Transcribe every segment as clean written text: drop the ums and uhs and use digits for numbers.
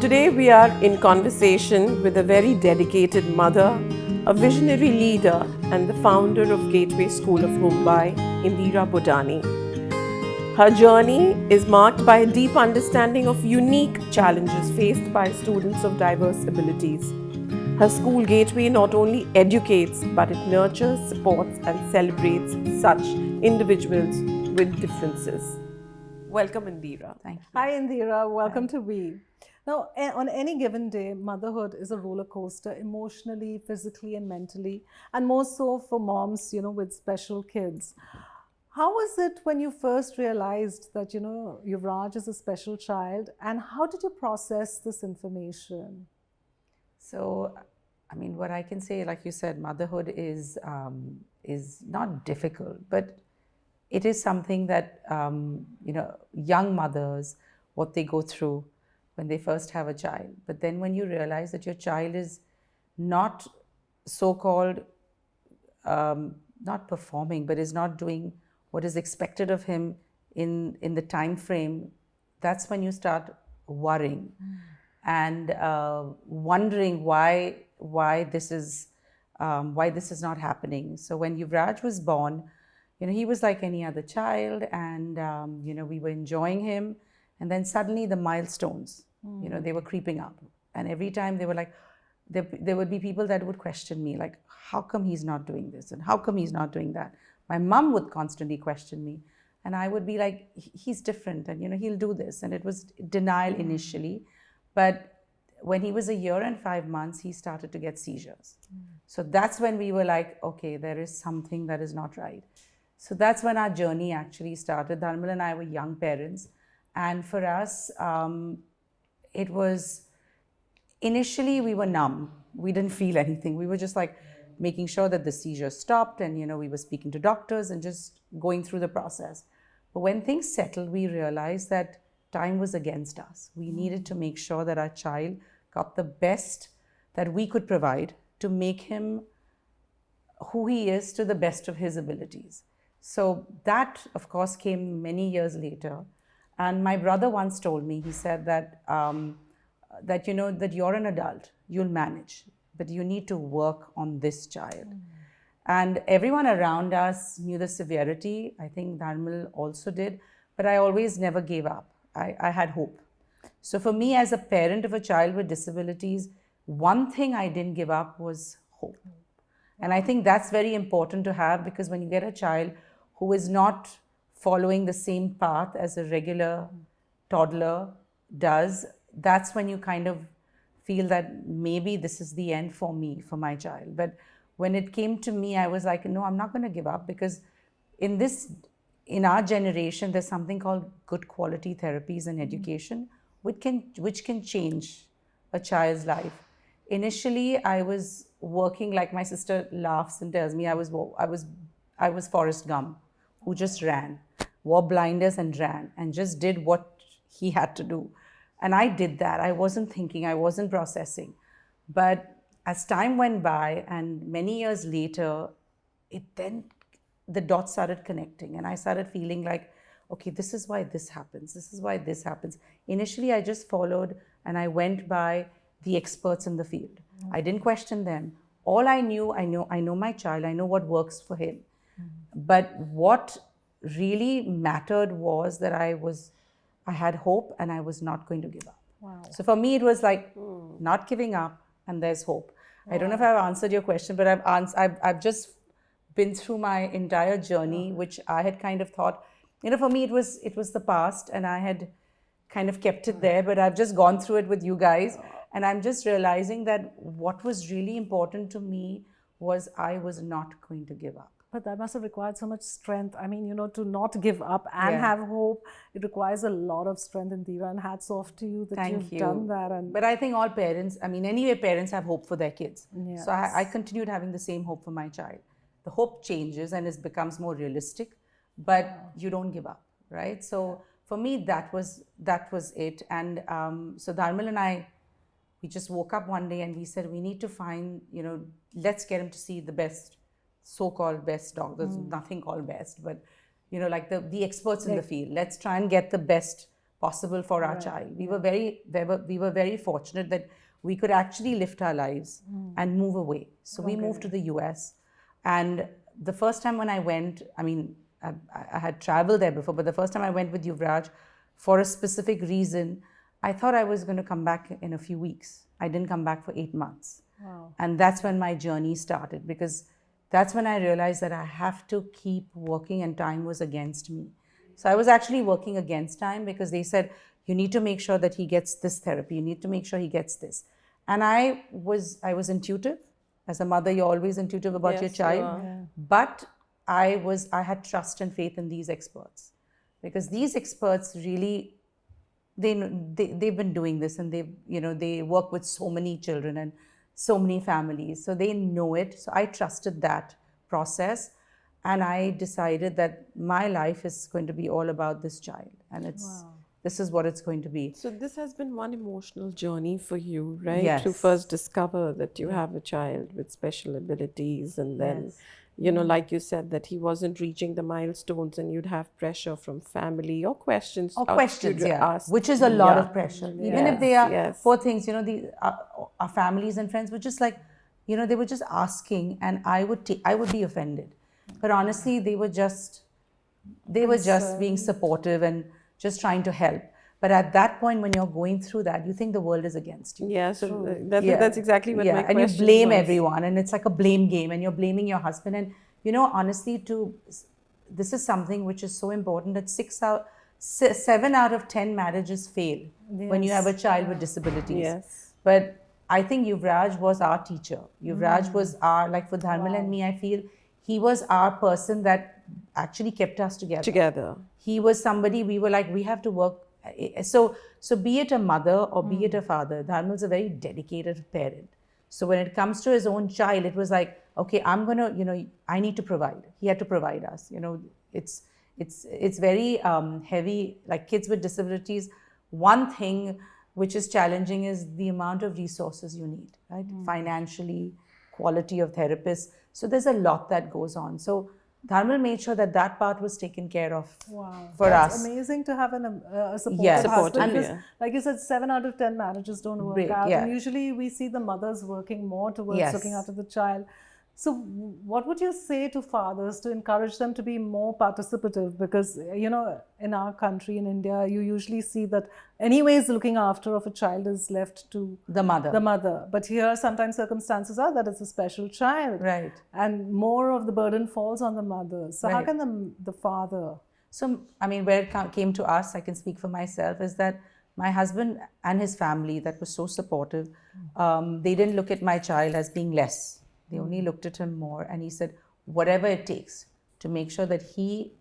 Today we are in conversation with a very dedicated mother, a visionary leader, and the founder of Gateway School of Mumbai, Indira Bodani. Her journey is marked by a deep understanding of unique challenges faced by students of diverse abilities. Her school Gateway not only educates, but it nurtures, supports, and celebrates such individuals with differences. Welcome, Indira. Thank you. Hi, Indira. Welcome to We. Now, on any given day, motherhood is a roller coaster emotionally, physically, and mentally, and more so for moms, with special kids. How was it when you first realized that, Yuvraj is a special child, and how did you process this information? So, what I can say, like you said, motherhood is not difficult, but it is something that young mothers, what they go through when they first have a child. But then when you realize that your child is not so-called not performing, but is not doing what is expected of him in the time frame, that's when you start worrying and wondering why this is not happening. So when Yuvraj was born, he was like any other child, and we were enjoying him, and then suddenly the milestones, they were creeping up, and every time they were like, there would be people that would question me, like, how come he's not doing this, and how come he's not doing that? My mom would constantly question me, and I would be like, he's different, and he'll do this, and it was denial initially, but when he was 1 year and 5 months, he started to get seizures. So that's when we were like, okay, there is something that is not right. So that's when our journey actually started. Dharmal and I were young parents, and for us, it was, initially we were numb. We didn't feel anything. We were just like making sure that the seizure stopped, and we were speaking to doctors and just going through the process. But when things settled, we realized that time was against us. We needed to make sure that our child got the best that we could provide to make him who he is to the best of his abilities. So that, of course, came many years later. And my brother once told me, he said that, that you're an adult, you'll manage, but you need to work on this child. And everyone around us knew the severity. I think Dharmal also did, but I always never gave up. I had hope. So for me, as a parent of a child with disabilities, one thing I didn't give up was hope. And I think that's very important to have, because when you get a child who is not following the same path as a regular toddler does, that's when you kind of feel that maybe this is the end for me, for my child. But when it came to me, I was like, no, I'm not going to give up, because in our generation, there's something called good quality therapies and education, which can change a child's life. Initially, I was working, like my sister laughs and tells me, I was Forrest Gump, who just ran, wore blinders and ran, and just did what he had to do. And I did that. I wasn't thinking, I wasn't processing. But as time went by, and many years later, the dots started connecting, and I started feeling like, okay, this is why this happens. This is why this happens. Initially, I just followed, and I went by the experts in the field. I didn't question them. All I knew, I know my child. I know what works for him. But what really mattered was that I had hope, and I was not going to give up. Wow. So for me, it was like not giving up, and there's hope. Wow. I don't know if I've answered your question, but I've just been through my entire journey, which I had kind of thought, for me, it was the past, and I had kind of kept it there, but I've just gone through it with you guys, and I'm just realizing that what was really important to me was I was not going to give up. But that must have required so much strength. I mean, to not give up and have hope, it requires a lot of strength, Indira, and hats off to you that you've done that. But I think all parents, anyway, parents have hope for their kids. Yes. So I continued having the same hope for my child. The hope changes and it becomes more realistic, but you don't give up, right? So for me, that was it. And so Dharmal and I, we just woke up one day and we said, we need to find, let's get him to see the best, so-called best dog. There's nothing called best, but like the experts in the field. Let's try and get the best possible for our child. We were very fortunate that we could actually lift our lives and move away. So we moved to the US, and the first time when I went, I mean, I had traveled there before, but the first time I went with Yuvraj for a specific reason, I thought I was going to come back in a few weeks. I didn't come back for 8 months. Wow. And that's when my journey started, because that's when I realized that I have to keep working and time was against me. So I was actually working against time, because they said, you need to make sure that he gets this therapy. You need to make sure he gets this. And I was intuitive. As a mother, you're always intuitive about your Yes, you child. are. But I had trust and faith in these experts, because these experts really, they've been doing this, and they work with so many children and so many families, so they know it. So I trusted that process, and I decided that my life is going to be all about this child, and this is what it's going to be. So this has been one emotional journey for you, right? Yes. To first discover that you have a child with special abilities, and then, Yes. like you said, that he wasn't reaching the milestones, and you'd have pressure from family or questions. Or out questions, to yeah, ask. which is a lot Yeah. of pressure. Even if they are Yes. poor things, our families and friends were just like, they were just asking, and I would be offended. But honestly, they were just being supportive and just trying to help. But at that point, when you're going through that, you think the world is against you. Yeah, so that's exactly what my and question you blame was. everyone, and it's like a blame game, and you're blaming your husband. And honestly, this is something which is so important, that 7 out of 10 marriages fail when you have a child with disabilities. Yes. But I think Yuvraj was our teacher. Yuvraj was our, like for Dharmal and me, I feel he was our person that actually kept us together. He was somebody we were like, we have to work. So be it a mother or be it a father, Dharmal's a very dedicated parent. So when it comes to his own child, it was like, okay, I'm going to, I need to provide. He had to provide us. It's very heavy, like kids with disabilities. One thing which is challenging is the amount of resources you need, right? Financially, quality of therapists. So there's a lot that goes on. So Dharmal made sure that part was taken care of for That's us. amazing to have a supportive Yes. husband. Supportive, Because, yeah. like you said, 7 out of 10 marriages don't work Break, out. yeah. And usually we see the mothers working more towards Yes. looking after the child. So what would you say to fathers to encourage them to be more participative? Because, in our country, in India, you usually see that anyways looking after of a child is left to The mother. But here sometimes circumstances are that it's a special child. Right. And more of the burden falls on the mother. So how Right. can the father... So, I mean, where it came to us, I can speak for myself, is that my husband and his family that was so supportive, they didn't look at my child as being less. They only looked at him more, and he said, whatever it takes to make sure that he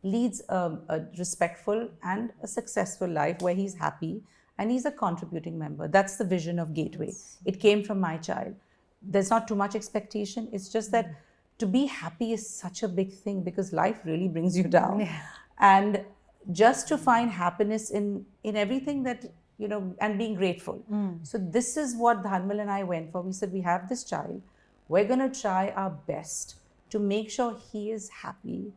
leads a respectful and a successful life where he's happy and he's a contributing member. That's the vision of Gateway. It came from my child. There's not too much expectation. It's just that to be happy is such a big thing, because life really brings you down. Yeah. And just to find happiness in everything that, and being grateful. So this is what Dharmal and I went for. We said, we have this child. We're going to try our best to make sure he is happy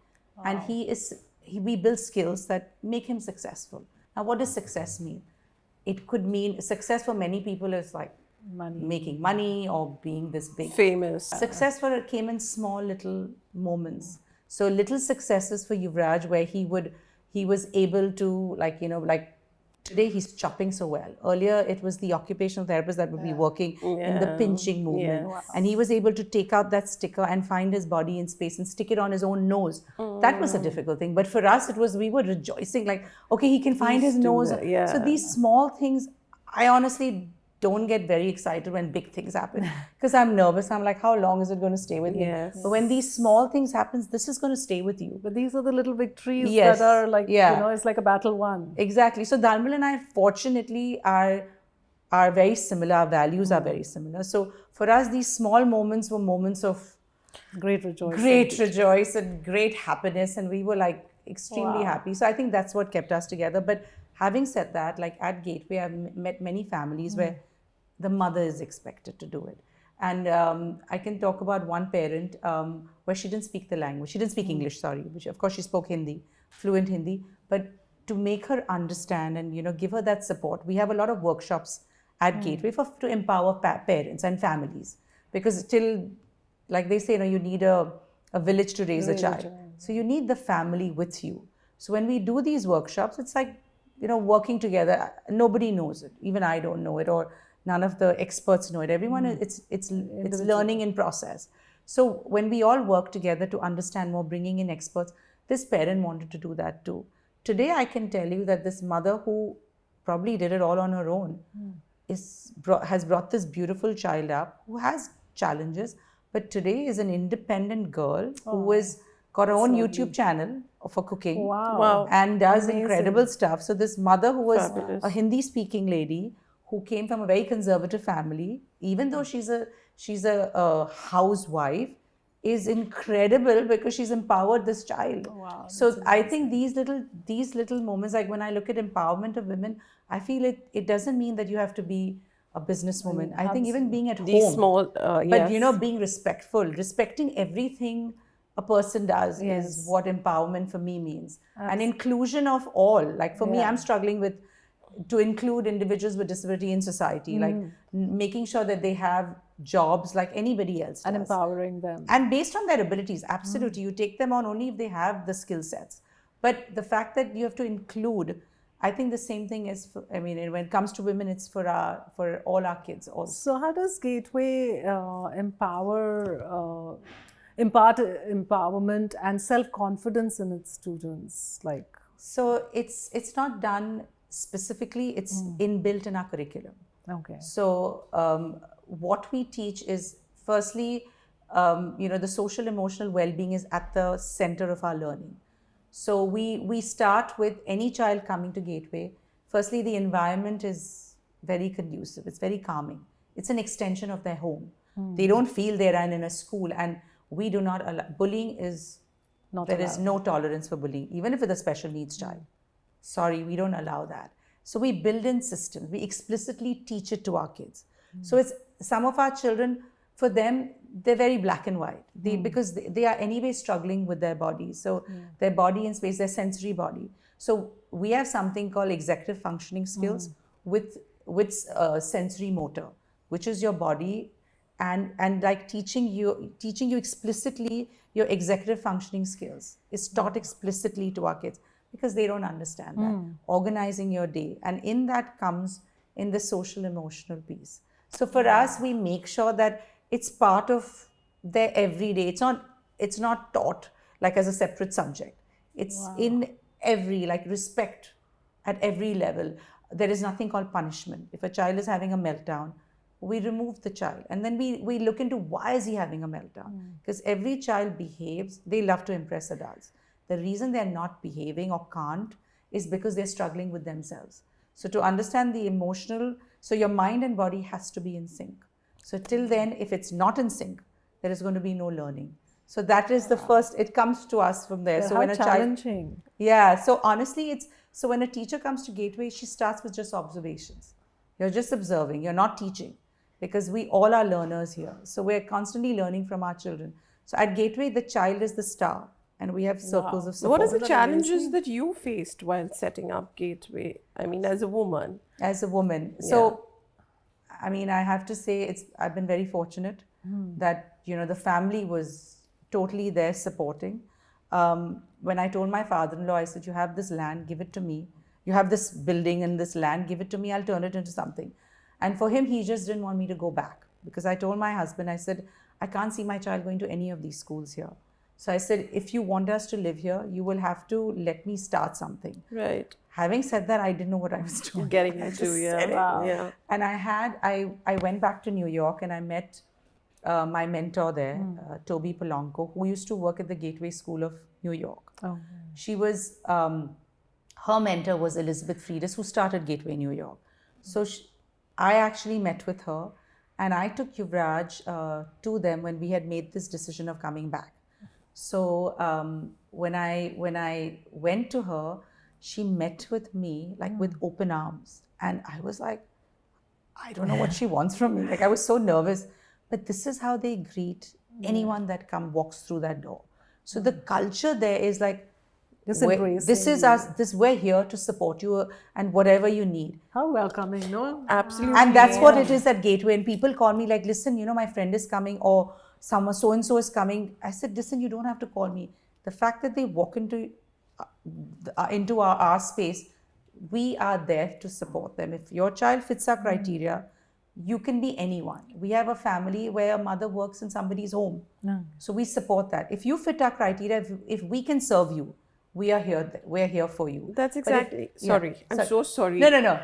and we build skills that make him successful. Now, what does success mean? It could mean success for many people is like making money or being this big. Famous. Success for it came in small little moments. So little successes for Yuvraj where he was able to like today he's chopping so well. Earlier it was the occupational therapist that would be working in the pinching movement. Yes. And he was able to take out that sticker and find his body in space and stick it on his own nose. That was a difficult thing. But for us we were rejoicing like, okay, he can find his nose. yeah. So these small things, I honestly don't get very excited when big things happen because I'm nervous. I'm like, how long is it going to stay with me? Yes. But when these small things happen, this is going to stay with you. But these are the little victories Yes. that are like, Yeah. it's like a battle won. Exactly. So Dharmal and I, fortunately, are very similar. Our values are very similar. So for us, these small moments were moments of Great rejoicing. great rejoice and great happiness, and we were like extremely Wow. happy. So I think that's what kept us together. But having said that, like at Gateway, I've met many families where the mother is expected to do it. And I can talk about one parent where she didn't speak the language. She didn't speak English, sorry. Which of course she spoke Hindi, fluent Hindi. But to make her understand and, give her that support. We have a lot of workshops at Gateway to empower parents and families, because till, like they say, you need a village to raise a child. So you need the family with you. So when we do these workshops, it's like, working together. Nobody knows it. Even I don't know it, or none of the experts know it. Everyone, it's learning in process. So when we all work together to understand more, bringing in experts, this parent wanted to do that too. Today, I can tell you that this mother, who probably did it all on her own, has brought this beautiful child up, who has challenges, but today is an independent girl who has got her own YouTube channel for cooking. Wow. And does incredible stuff. So this mother, who was Fabulous. a Hindi-speaking lady, who came from a very conservative family, even though she's a housewife, is incredible because she's empowered this child. Wow, So I think these little moments, like when I look at empowerment of women, I feel it doesn't mean that you have to be a businesswoman. I think even being at These home, small, but yes. being respectful, respecting everything a person does is what empowerment for me means. And inclusion of all. Like for me, I'm struggling to include individuals with disability in society, like making sure that they have jobs like anybody else does. And empowering them. And based on their abilities, absolutely. You take them on only if they have the skill sets. But the fact that you have to include, I think the same thing is, when it comes to women, it's for all our kids also. So how does Gateway impart empowerment and self-confidence in its students? So it's not done specifically, it's inbuilt in our curriculum. Okay. So what we teach is, firstly, the social emotional well-being is at the center of our learning. So we start with any child coming to Gateway. Firstly, the environment is very conducive. It's very calming. It's an extension of their home. They don't feel they're in a school, and we do not allow bullying. There is no tolerance for bullying, even if it's a special needs child. Sorry, we don't allow that. So we build in systems. We explicitly teach it to our kids. So it's some of our children, for them, they're very black and white. Because they are anyway struggling with their bodies. So their body and space, their sensory body. So we have something called executive functioning skills with sensory motor, which is your body, and like teaching you explicitly your executive functioning skills is taught explicitly to our kids, because they don't understand that. Organizing your day, and in that comes in the social emotional piece. So for us, we make sure that it's part of their everyday. It's not taught like as a separate subject. It's in every, like, respect at every level. There is nothing called punishment. If a child is having a meltdown, we remove the child, and then we look into why is he having a meltdown. Because every child behaves, they love to impress adults. The reason they're not behaving or can't is because they're struggling with themselves. So to understand the emotional, so your mind and body has to be in sync. So till then, if it's not in sync, there is going to be no learning. So that is the first, it comes to us from there. So how when a challenging. child, so honestly, so when a teacher comes to Gateway, she starts with just observations. You're just observing, you're not teaching, because we all are learners here. So we're constantly learning from our children. So at Gateway, the child is the star, and we have circles of support. What are the challenges that you faced while setting up Gateway? As a woman. As a woman. So, I have to say, I've been very fortunate that, the family was totally there supporting. When I told my father-in-law, I said, you have this land, give it to me. You have this building and this land, give it to me, I'll turn it into something. And for him, he just didn't want me to go back, because I told my husband, I said, I can't see my child going to any of these schools here. So I said, if you want us to live here, you will have to let me start something. Right. Having said that, I didn't know what I was doing. Getting into, Yeah. And I went back to New York, and I met my mentor there, Toby Polanco, who used to work at the Gateway School of New York. Oh. She was, her mentor was Elizabeth Friedis, who started Gateway New York. So I actually met with her, and I took Yuvraj to them when we had made this decision of coming back. So when I went to her, she met with me like with open arms, and I was like, I don't know what she wants from me. Like, I was so nervous, but this is how they greet anyone that walks through that door. So the culture there is like, Just This embracing is you. us. We're here to support you and whatever you need. How welcoming, no? Absolutely. And that's what it is at Gateway. And people call me like, listen, my friend is coming, or someone so and so is coming. I said, listen, you don't have to call me. The fact that they walk into our space, we are there to support them. If your child fits our criteria, you can be anyone. We have a family where a mother works in somebody's home. So we support that. If you fit our criteria, if we can serve you, we are here. We're here for you. That's But if- exactly. Sorry, I'm so sorry. No.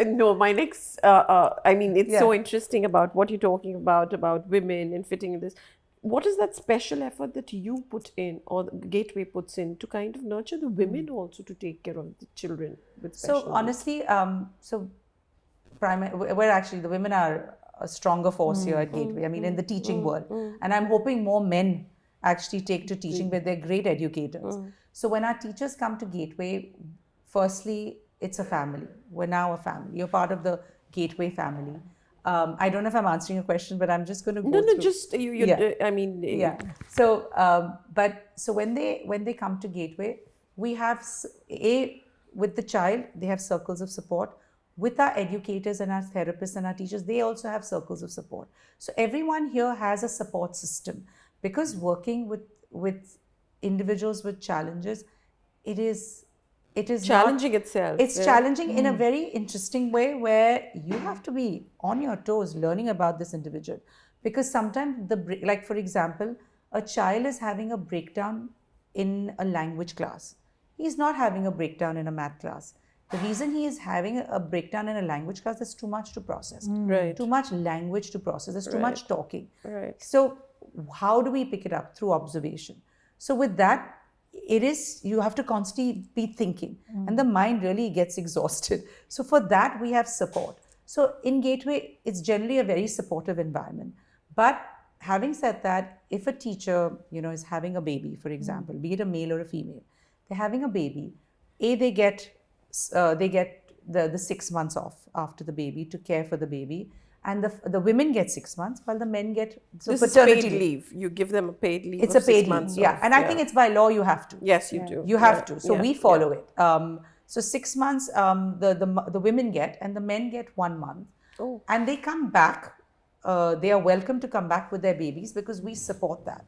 No, my next. I mean, it's so Yeah. interesting about what you're talking about women and fitting in this. What is that special effort that you put in, or the Gateway puts in, to kind of nurture the women also to take care of the children with special So honestly, where actually the women are a stronger force here at Gateway. I mean, in the teaching world, and I'm hoping more men actually take to teaching, where they're great educators. So when our teachers come to Gateway, firstly, it's a family. We're now a family. You're part of the Gateway family. I don't know if I'm answering your question, but I'm just going to go No, through. just you. Yeah. I mean, Yeah. So, so when they come to Gateway, we have with the child, they have circles of support. With our educators and our therapists and our teachers, they also have circles of support. So everyone here has a support system, because working with individuals with challenges, it is challenging itself. It's challenging in a very interesting way, where you have to be on your toes learning about this individual, because sometimes like for example, a child is having a breakdown in a language class. He's not having a breakdown in a math class. The reason he is having a breakdown in a language class, there's too much to process. Right. Too much language to process. There's too much talking. Right. So how do we pick it up? Through observation. So with that, you have to constantly be thinking, and the mind really gets exhausted. So for that, we have support. So in Gateway, it's generally a very supportive environment. But having said that, if a teacher, is having a baby, for example, be it a male or a female, they're having a baby, they get the 6 months off after the baby to care for the baby. And the women get 6 months, while the men get This is paid leave. You give them a paid leave. It's of a paid 6 months leave, yeah. off. And I think it's by law you have to. Yes, you do. You have to. So Yeah. we follow it. So 6 months the women get, and the men get 1 month. Oh. And they come back. They are welcome to come back with their babies, because we support that.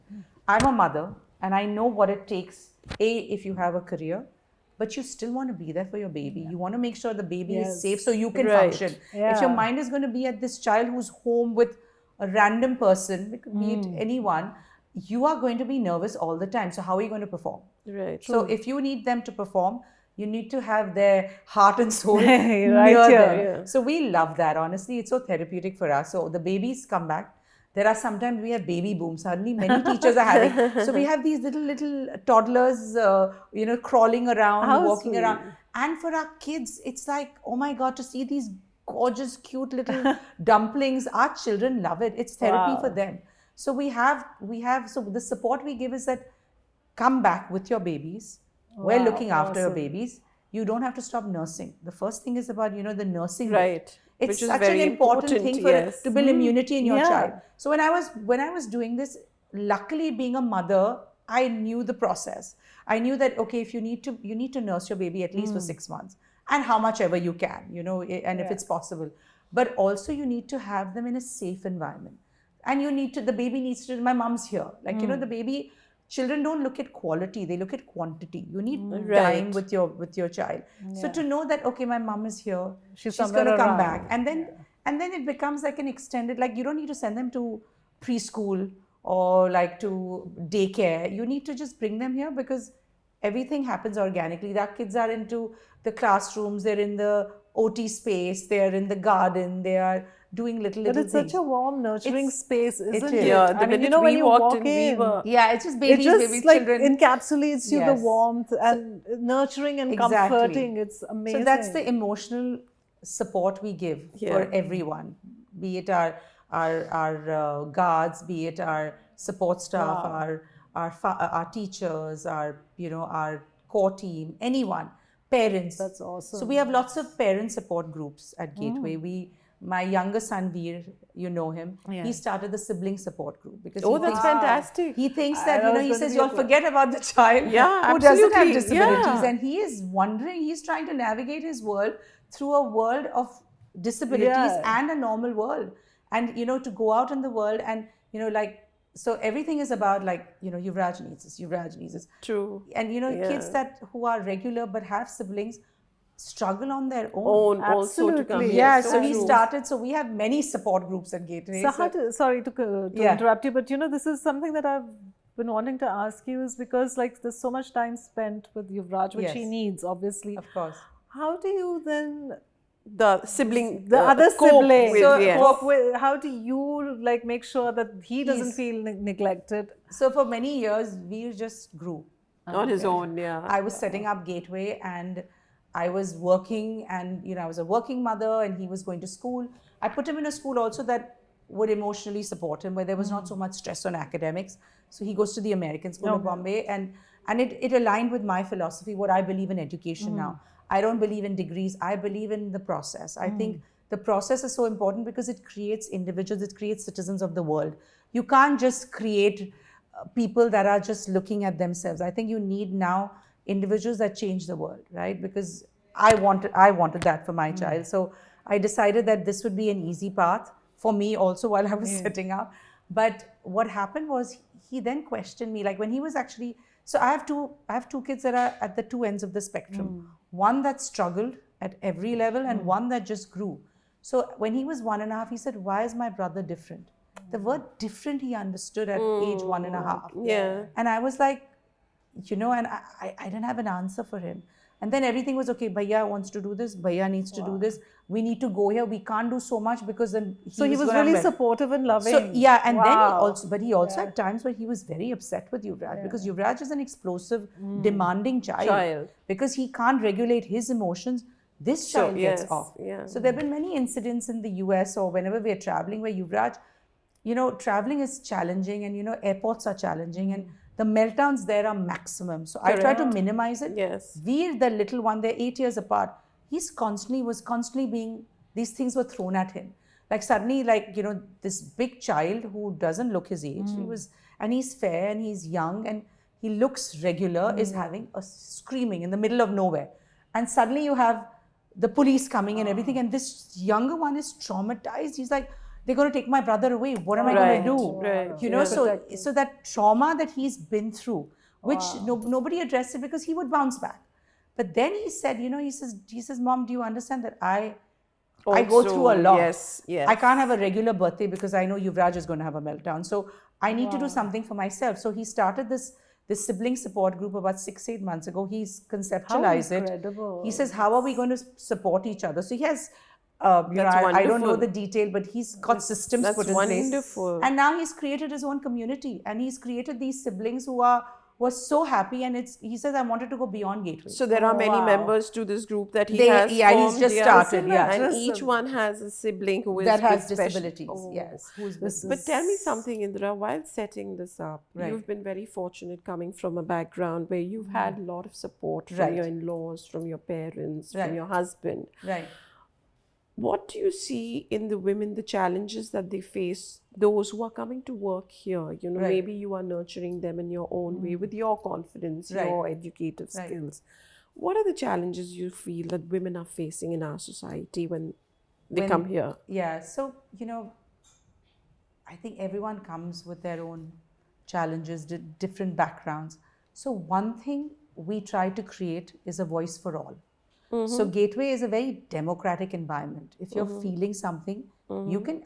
I'm a mother, and I know what it takes. If you have a career, but you still want to be there for your baby. You want to make sure the baby is safe so you can Right. function. If your Yeah. mind is going to be at this child who's home with a random person, be it anyone, you are going to be nervous all the time. So how are you going to perform? Right. So if you need them to perform, you need to have their heart and soul Right near here. them. Yeah. So we love that. Honestly, it's so therapeutic for us. So the babies come back. There are sometimes we have baby boom. Suddenly, many teachers are having. So we have these little toddlers, crawling around, How walking sweet. around. And for our kids, it's like, oh my God, to see these gorgeous, cute little dumplings. Our children love it. It's therapy Wow. for them. So we have. So the support we give is that, come back with your babies. We're Wow, looking after your awesome. babies. You don't have to stop nursing. The first thing is about, the nursing. bit. Right. It's Which is such very an important thing for yes. to build immunity in your Yeah. child. So when I was doing this, luckily being a mother, I knew the process. I knew that, okay, if you need to nurse your baby at least for 6 months, and how much ever you can, and if it's possible. But also you need to have them in a safe environment. And the baby needs to, my mom's here. Like, the baby, children don't look at quality, they look at quantity. You need time Right. with your child. So to know that, okay, my mom is here, she's somewhere going to come around. back. And then it becomes like an extended, like you don't need to send them to preschool or like to daycare. You need to just bring them here, because everything happens organically. Our kids are into the classrooms, they're in the OT space, they're in the garden, they are doing little But it's things. such a warm, nurturing It's- space, isn't is. it? Yeah, the I mean, minute when we you walked walk in, we were. Yeah, it's just it babies, just babies, like children. encapsulates you the Yes. warmth and nurturing and Exactly. comforting. It's amazing. So that's the emotional support we give for Yeah. everyone, be it our guards, be it our support staff, our teachers, our core team, anyone, parents. That's awesome. So we have lots of parent support groups at Gateway. My younger son Veer, you know him. Yeah. He started the sibling support group because Oh, he that's thinks, fantastic. he thinks I that, was he going to says, be you'll a- forget about the child Yeah, who doesn't have absolutely. disabilities. Yeah. And he is wondering, he's trying to navigate his world through a world of disabilities Yeah. and a normal world. And, to go out in the world and, so everything is about Yuvraj needs this, Yuvraj needs this. True. And, kids Yeah. who are regular but have siblings struggle on their own. Own also to come Absolutely. here. Yeah, So so he true. started. So we have many support groups at Gateway. So how to, sorry to Yeah. interrupt you, but this is something that I've been wanting to ask you, is because there's so much time spent with Yuvraj, which he Yes. needs, obviously. Of course. How do you then The sibling, the other cope sibling with, So, yes. cope with, how do you make sure that he doesn't He's- feel neglected? So for many years, we just grew. on his own, yeah. I was setting up Gateway and I was working, and I was a working mother and he was going to school. I put him in a school also that would emotionally support him, where there was not so much stress on academics. So he goes to the American School of Bombay, and it aligned with my philosophy, what I believe in education now. I don't believe in degrees. I believe in the process. I think the process is so important because it creates individuals, it creates citizens of the world. You can't just create people that are just looking at themselves. I think you need now individuals that change the world, right? Because I wanted that for my child. So I decided that this would be an easy path for me also while I was setting up. But what happened was he then questioned me, like when he was actually, so I have two kids that are at the two ends of the spectrum. One that struggled at every level and one that just grew. So when he was 1.5, he said, why is my brother different? The word different he understood at age 1.5. Yeah. And I was like, and I didn't have an answer for him. And then everything was okay. Bhaiya wants to do this. Bhaiya needs to do this. We need to go here. We can't do so much because then So he was gonna really have- supportive and loving. So yeah, and then Wow. he also had times where he was very upset with Yuvraj because Yuvraj is an explosive, demanding child. Because he can't regulate his emotions. This So, child gets yes, off. yeah. So there have been many incidents in the US or whenever we are traveling where Yuvraj, traveling is challenging and airports are challenging and the meltdowns there are maximum. So I try to minimize it. Yes. Veer, the little one, they're 8 years apart. Was constantly being, these things were thrown at him. Like suddenly, this big child who doesn't look his age, and he's fair and he's young and he looks regular, is having a screaming in the middle of nowhere. And suddenly you have the police coming and everything. And this younger one is traumatized. He's like, they're going to take my brother away. What am I going to do? Right. So that trauma that he's been through, which nobody addressed it because he would bounce back. But then he said, he says, Mom, do you understand that I go through a lot. Yes, yes. I can't have a regular birthday because I know Yuvraj is going to have a meltdown. So I need to do something for myself. So he started this sibling support group about 6-8 months ago. He's conceptualized it. incredible. He says, how are we going to support each other? So he has, I don't know wonderful. the detail, but he's got systems That's put in place. wonderful. And now he's created his own community and he's created these siblings who were so happy. And he says, I wanted to go beyond Gateway. So there are many wow. members to this group that he They- has yeah, he's formed, just yeah. started, yeah. And Just each one has a sibling who is that has with special- disabilities. Oh. Yes. Who's This with But tell me something, Indra, while setting this up, Right. you've been very fortunate coming from a background where you've had a lot of support from Right. your in-laws, from your parents, Right. from your husband. Right. What do you see in the women, the challenges that they face, those who are coming to work here? Right. Maybe you are nurturing them in your own way with your confidence, Right. your educative Right. skills. What are the challenges you feel that women are facing in our society when they come here? Yeah. So, I think everyone comes with their own challenges, different backgrounds. So one thing we try to create is a voice for all. So Gateway is a very democratic environment. If you're feeling something, you can,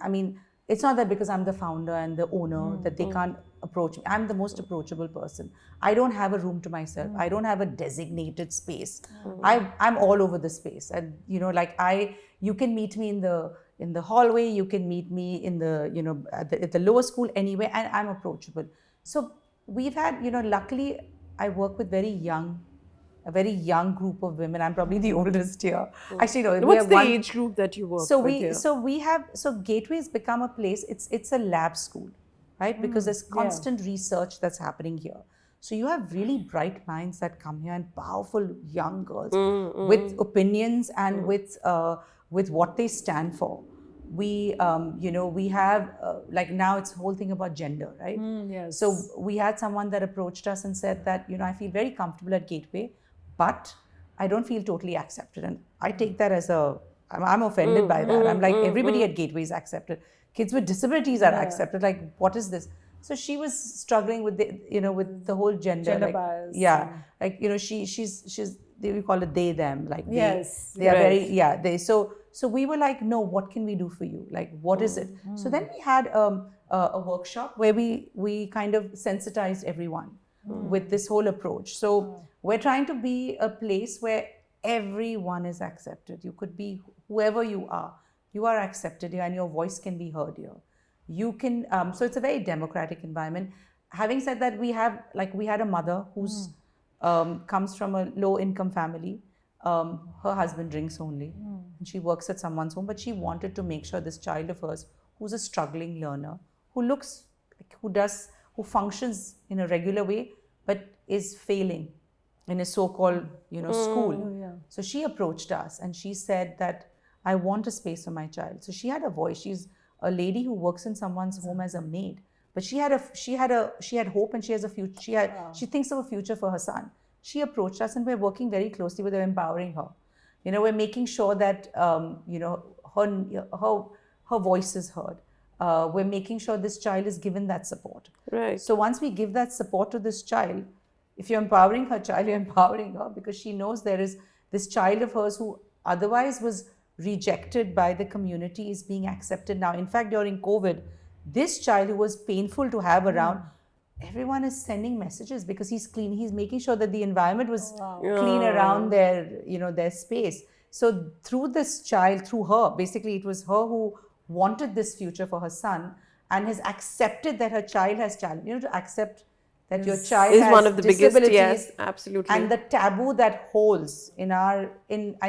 it's not that because I'm the founder and the owner that they can't approach me. I'm the most approachable person. I don't have a room to myself. I don't have a designated space. I'm all over the space. And, you can meet me in the hallway, you can meet me in the, at the lower school anywhere, and I'm approachable. So we've had, luckily I work with a very young group of women. I'm probably the oldest here. Actually, no. What's the age group that you work with here? So Gateway's become a place. It's a lab school, right? Because there's constant research that's happening here. So you have really bright minds that come here and powerful young girls with opinions and with what they stand for. We, we have, like now it's whole thing about gender, right? Yes. So we had someone that approached us and said that, I feel very comfortable at Gateway, but I don't feel totally accepted. And I take that as I'm offended by that. I'm like, everybody at Gateway is accepted. Kids with disabilities are accepted. Like, what is this? So she was struggling with with the whole gender like, bias. Yeah. Like, she's we call it they, them. Like, Yes. they are Right. very, they. So we were like, no, what can we do for you? Like, what is it? So then we had a workshop where we kind of sensitized everyone with this whole approach. So we're trying to be a place where everyone is accepted. You could be whoever you are accepted here, and your voice can be heard here. You can, so it's a very democratic environment. Having said that, we had a mother who's comes from a low income family. Her husband drinks only, and she works at someone's home, but she wanted to make sure this child of hers, who's a struggling learner, who functions in a regular way, but is failing in a so-called, school. Yeah. So she approached us and she said that, I want a space for my child. So she had a voice. She's a lady who works in someone's home as a maid, but she had hope, and she has a future. She thinks of a future for her son. She approached us, and we're working very closely with her, empowering her. We're making sure that her voice is heard. We're making sure this child is given that support. Right. So once we give that support to this child, if you're empowering her child, you're empowering her, because she knows there is this child of hers who otherwise was rejected by the community is being accepted now. In fact, during COVID, this child who was painful to have around, everyone is sending messages because he's clean. He's making sure that the environment was clean around their space. So through this child, through her, basically it was her who wanted this future for her son and has accepted that her child has challenge. To accept that your child is has one of the biggest, disabilities. yes, absolutely. And the taboo that holds I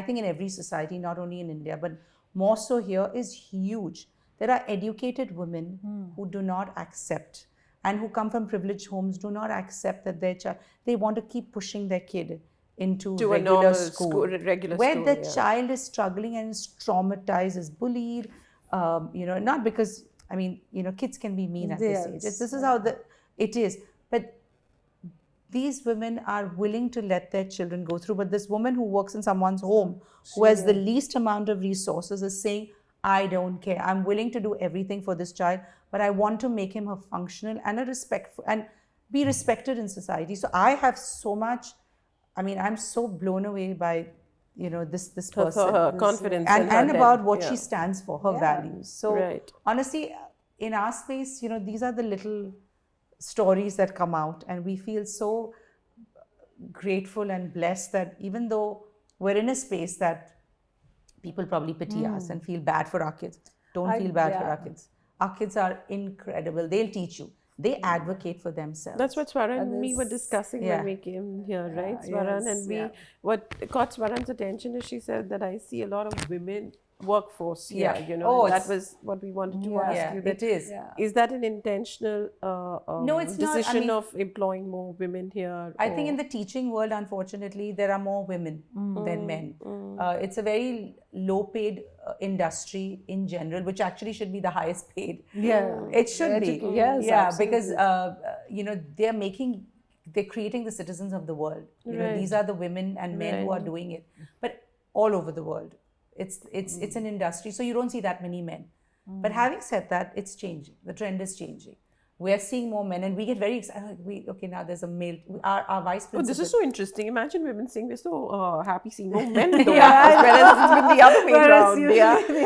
think in every society, not only in India, but more so here, is huge. There are educated women who do not accept, and who come from privileged homes, do not accept that their child, they want to keep pushing their kid into to a regular normal school, regular where school, the yeah. child is struggling and is traumatized, is bullied, not because, kids can be mean at this age. This is how it is. But these women are willing to let their children go through. But this woman who works in someone's home, who has the least amount of resources, is saying, I don't care. I'm willing to do everything for this child, but I want to make him a functional and a respectful and be respected in society. So I have so much, I'm so blown away by, this person. Her confidence and in her about dad, what yeah. she stands for, her values. So Right. honestly, in our space, these are the little stories that come out, and we feel so grateful and blessed that even though we're in a space that people probably pity us and feel bad for our kids, don't feel bad for our kids. Our kids are incredible. They'll teach you. They advocate for themselves. That's what Swaran and me were discussing when we came here, right, Swaran? And what caught Swaran's attention is she said that I see a lot of women workforce here, that was what we wanted to ask you. It is. Is that an intentional No, it's not. decision of employing more women here? I think in the teaching world, unfortunately, there are more women than men. It's a very low-paid industry in general, which actually should be the highest paid. Yeah. It should be. Yes, because they're creating the citizens of the world. These are the women and men who are doing it, but all over the world. It's an industry, so you don't see that many men. But having said that, it's changing. The trend is changing. We are seeing more men, and we get very excited. Now there's a male. Our vice principal. Oh, this is so interesting. Imagine women saying we're so happy seeing more men in the workforce, whereas it's been the other way around. usually the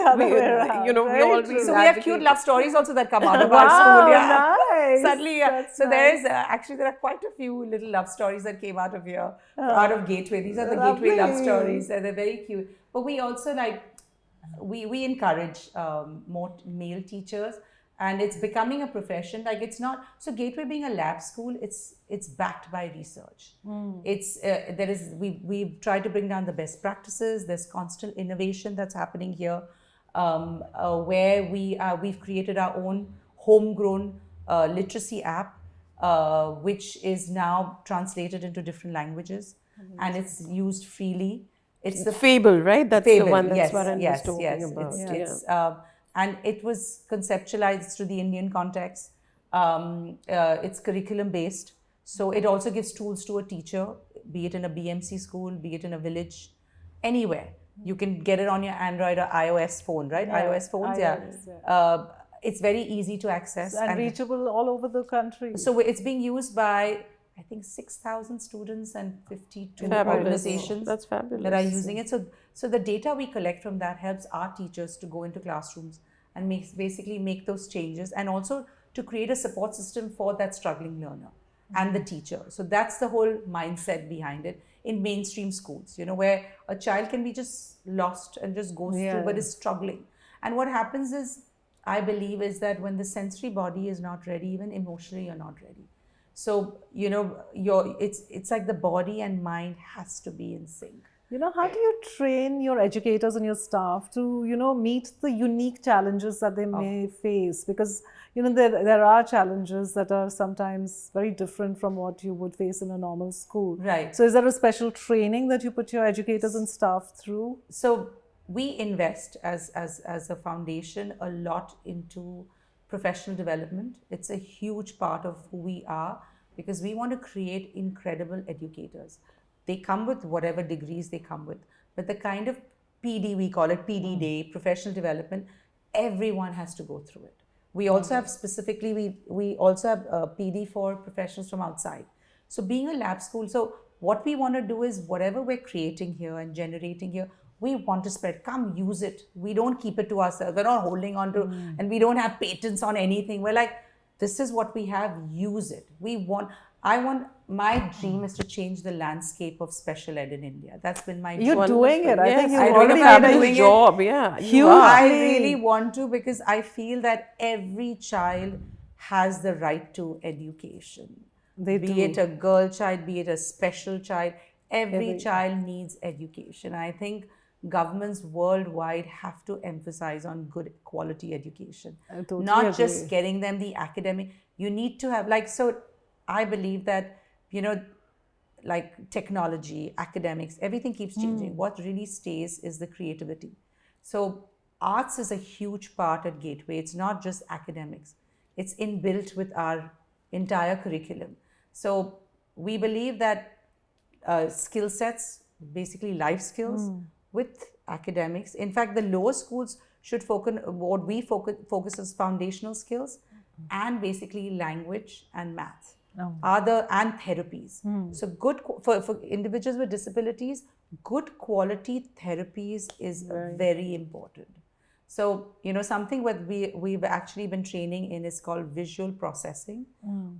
other way around. We always So we have cute love stories also that come out of our school. Yeah. Nice. Suddenly, That's so there is actually there are quite a few little love stories that came out of here, out of Gateway. These are the Gateway love stories, and they're very cute. But we also we encourage more male teachers. And it's becoming a profession. It's not so. Gateway being a lab school, it's backed by research. It's we've tried to bring down the best practices. There's constant innovation that's happening here, where we've created our own homegrown literacy app, which is now translated into different languages, and it's used freely. It's the Fable, right? That's Fable, the one that yes, Swaran yes, was talking yes. about. It's, and it was conceptualized through the Indian context. It's curriculum based, so it also gives tools to a teacher, be it in a BMC school, be it in a village, anywhere. You can get it on your Android or iOS phone, right? Yeah, iOS phones, iOS, yeah. It's very easy to access and reachable all over the country. so it's being used by, I think, 6,000 students and 52 Fabulous. organizations That's fabulous. that are using it. So the data we collect from that helps our teachers to go into classrooms and basically make those changes, and also to create a support system for that struggling learner and the teacher. So that's the whole mindset behind it in mainstream schools, where a child can be just lost and just goes through, but is struggling. And what happens is, I believe, is that when the sensory body is not ready, even emotionally you're not ready. So, it's like the body and mind has to be in sync. How do you train your educators and your staff to, meet the unique challenges that they may face? Because, there are challenges that are sometimes very different from what you would face in a normal school. Right. So is there a special training that you put your educators and staff through? So we invest as a foundation a lot into professional development. It's a huge part of who we are, because we want to create incredible educators. They come with whatever degrees they come with, but the kind of PD, we call it PD Day, professional development, everyone has to go through it. We also have specifically, we also have PD for professionals from outside. So being a lab school, so what we want to do is whatever we're creating here and generating here, we want to spread. Come use it. We don't keep it to ourselves. We're not holding on to, and we don't have patents on anything. We're like, this is what we have, use it. My dream is to change the landscape of special ed in India. That's been my dream. You're doing it. I Yes, think you're you've doing already a made fabulous a job. Yeah, you huge- are. I really want to, because I feel that every child has the right to education. They be do. it a girl child, be it a special child, every child needs education. I think governments worldwide have to emphasize on good quality education. I totally Not just agree. getting them the academic. You need to have, so I believe that, like technology, academics, everything keeps changing. What really stays is the creativity. So arts is a huge part at Gateway. It's not just academics. It's inbuilt with our entire curriculum. So we believe that skill sets, basically life skills with academics. In fact, the lower schools should focus, what we focus is foundational skills and basically language and math. And therapies. So good for individuals with disabilities, good quality therapies is very important. So, something what we've actually been training in is called visual processing,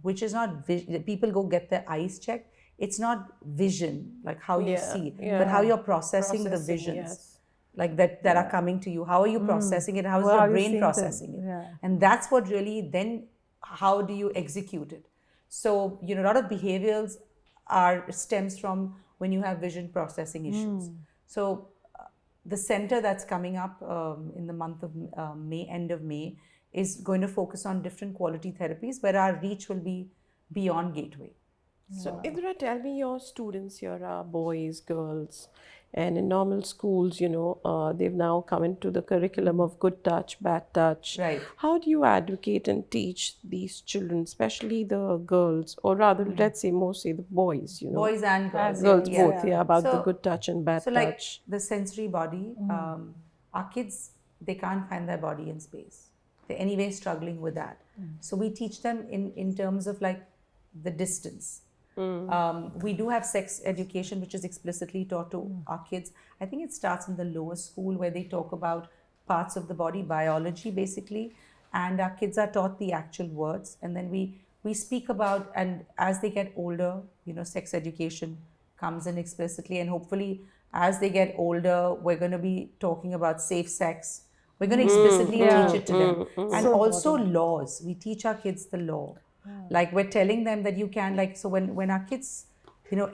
which is not, people go get their eyes checked. It's not vision, like how you see, but how you're processing the visions. Yes. Like that are coming to you. How are you processing it? How is Well, your how you brain seeing processing things? it? Yeah. And that's what really, then how do you execute it? So, a lot of behaviors stems from when you have vision processing issues. So the center that's coming up in the month of May, end of May, is going to focus on different quality therapies where our reach will be beyond Gateway. So, Indra, tell me, your students here are boys, girls, and in normal schools, they've now come into the curriculum of good touch, bad touch. Right. How do you advocate and teach these children, especially the girls, or rather, let's say mostly the boys, Boys and girls. girls yeah. both, about the So- good touch and bad So touch. like the sensory body, our kids, they can't find their body in space. They're anyway struggling with that. So we teach them in terms of like the distance. We do have sex education, which is explicitly taught to our kids. I think it starts in the lower school where they talk about parts of the body, biology basically, and our kids are taught the actual words. And then we speak about, and as they get older, sex education comes in explicitly, and hopefully as they get older, we're going to be talking about safe sex. We're going to explicitly teach it to them. And also laws. We teach our kids the law. Like we're telling them that you can, so when our kids,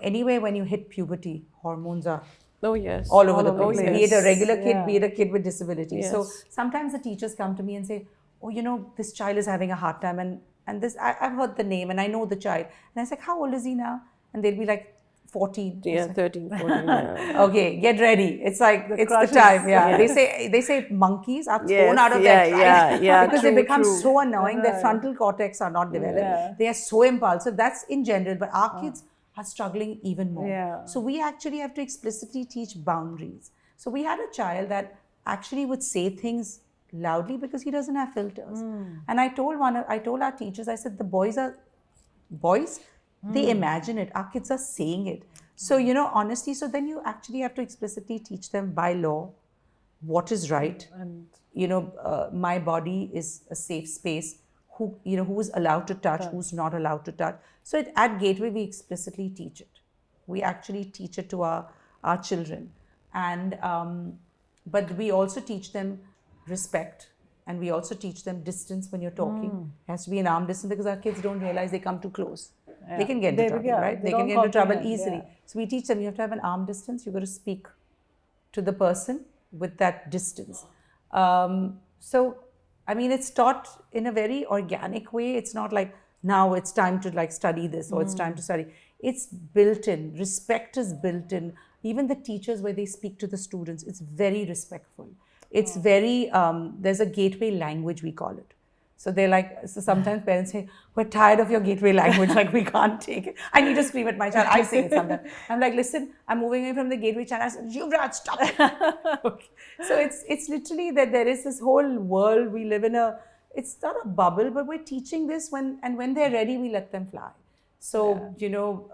anyway, when you hit puberty, hormones are Oh, yes. all over the place. yes. Be it a regular kid, Yeah. be it a kid with disabilities. So Yes. sometimes the teachers come to me and say, oh, this child is having a hard time, and this, I've heard the name and I know the child. And I was like, how old is he now? And they'll be like 14. Yeah, 13, 14. Yeah. Okay, get ready. It's like it's crushes. the time. Yeah, Yes. they say monkeys are thrown Yes, out of yeah, their tribe yeah, because they true, become true. so annoying. Their Right. frontal cortex are not developed. Yeah. They are so impulsive. That's in general, but our kids are struggling even more. Yeah. So we actually have to explicitly teach boundaries. So we had a child that actually would say things loudly because he doesn't have filters. And I told our teachers, I said, the boys, they imagine it. Our kids are saying it. So, honestly, so then you actually have to explicitly teach them by law what is right. And My body is a safe space. Who is allowed to touch, who's not allowed to touch. So at Gateway, we explicitly teach it. We actually teach it to our children. And, but we also teach them respect. And we also teach them distance when you're talking. It has to be an arm distance because our kids don't realize they come too close. They can get into trouble, right? They can get into trouble easily. Yeah. So we teach them you have to have an arm distance. You've got to speak to the person with that distance. So, I mean, it's taught in a very organic way. It's not like now it's time to like study this or it's time to study. It's built in. Respect is built in. Even the teachers where they speak to the students, it's very respectful. It's very, there's a gateway language, we call it. So they're like, so sometimes parents say, we're tired of your gateway language, like we can't take it. I need to scream at my child. I say it sometimes. I'm like, listen, I'm moving away from the gateway channel. I said, Yuvraj, stop it. Okay. So it's literally that there is this whole world we live in it's not a bubble, but we're teaching this and when they're ready, we let them fly. So,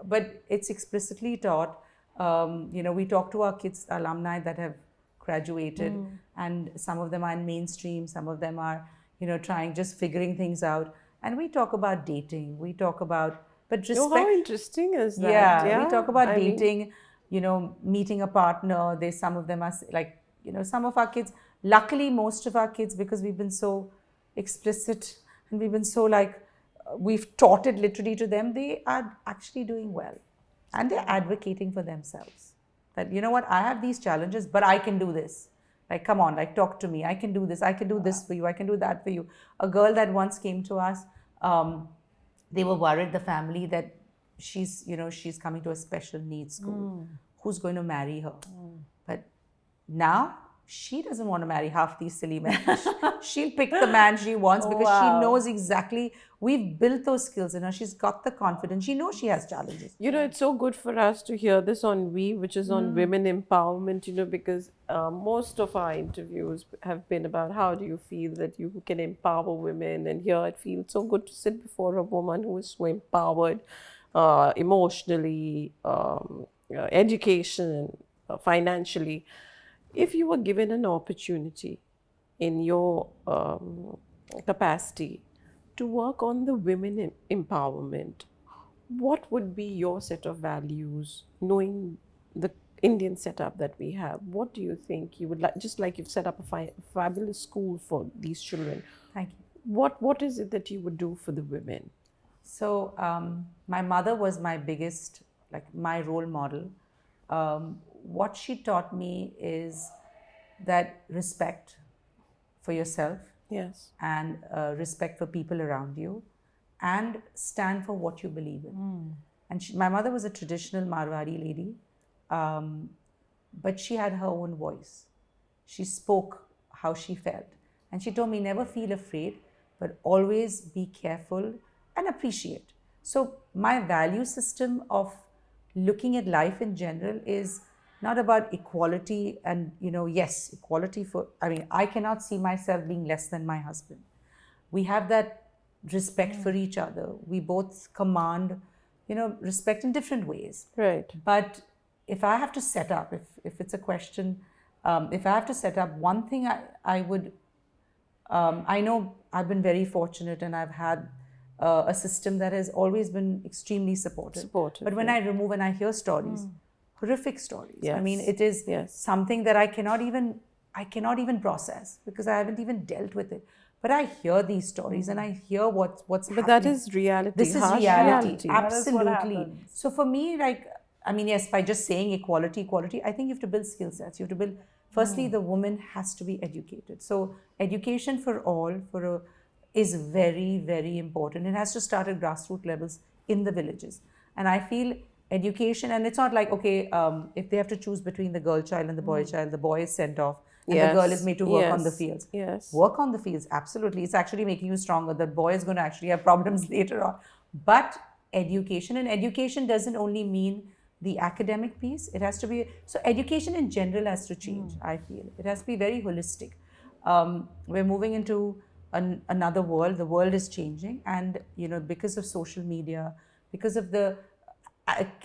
but it's explicitly taught. We talk to our kids, alumni that have graduated, and some of them are in mainstream, some of them are, figuring things out. And we talk about dating, we talk about, but respect. Oh, how interesting is that? Yeah, we talk about dating, meeting a partner. Some of them are like, some of our kids, luckily most of our kids, because we've been so explicit and we've been so we've taught it literally to them, they are actually doing well. And they're advocating for themselves. That, you know what, I have these challenges, but I can do this. Like, come on, talk to me. I can do this. I can do this for you. I can do that for you. A girl that once came to us, they were worried, the family, that she's coming to a special needs school. Who's going to marry her? But now, she doesn't want to marry half these silly men. She'll pick the man she wants because she knows exactly, we've built those skills in her. She's got the confidence. She knows she has challenges. It's so good for us to hear this on We, which is on women empowerment, because most of our interviews have been about how do you feel that you can empower women. And here it feels so good to sit before a woman who is so empowered emotionally, education, financially. If you were given an opportunity in your capacity to work on the women empowerment, what would be your set of values, knowing the Indian setup that we have? What do you think you would like, just like you've set up a fabulous school for these children? Thank you. What is it that you would do for the women? So my mother was my biggest, my role model. What she taught me is that respect for yourself, Yes. and respect for people around you, and stand for what you believe in. And my mother was a traditional Marwari lady, but she had her own voice. She spoke how she felt. And she told me, never feel afraid, but always be careful and appreciate. So my value system of looking at life in general is not about equality and, yes, equality I cannot see myself being less than my husband. We have that respect for each other. We both command, respect in different ways. Right. But if I have to set up, if it's a question, if I have to set up one thing, I would, I know I've been very fortunate and I've had a system that has always been extremely supportive. But when I remove and I hear stories, horrific stories. Yes. I mean, it is something that I cannot even process because I haven't even dealt with it. But I hear these stories and I hear what's happening. But that is reality. This is harsh reality. That is what Absolutely. happens. So for me, yes, by just saying equality, I think you have to build skill sets. You have to build, firstly, the woman has to be educated. So education for all is very, very important. It has to start at grassroots levels in the villages. And I feel education, and it's not like, okay, if they have to choose between the girl child and the boy child, the boy is sent off and the girl is made to work on the fields. Yes. Work on the fields, absolutely. It's actually making you stronger. The boy is going to actually have problems later on. But education, and education doesn't only mean the academic piece. It has to be, so education in general has to change, I feel. It has to be very holistic. We're moving into another world. The world is changing, and because of social media, because of the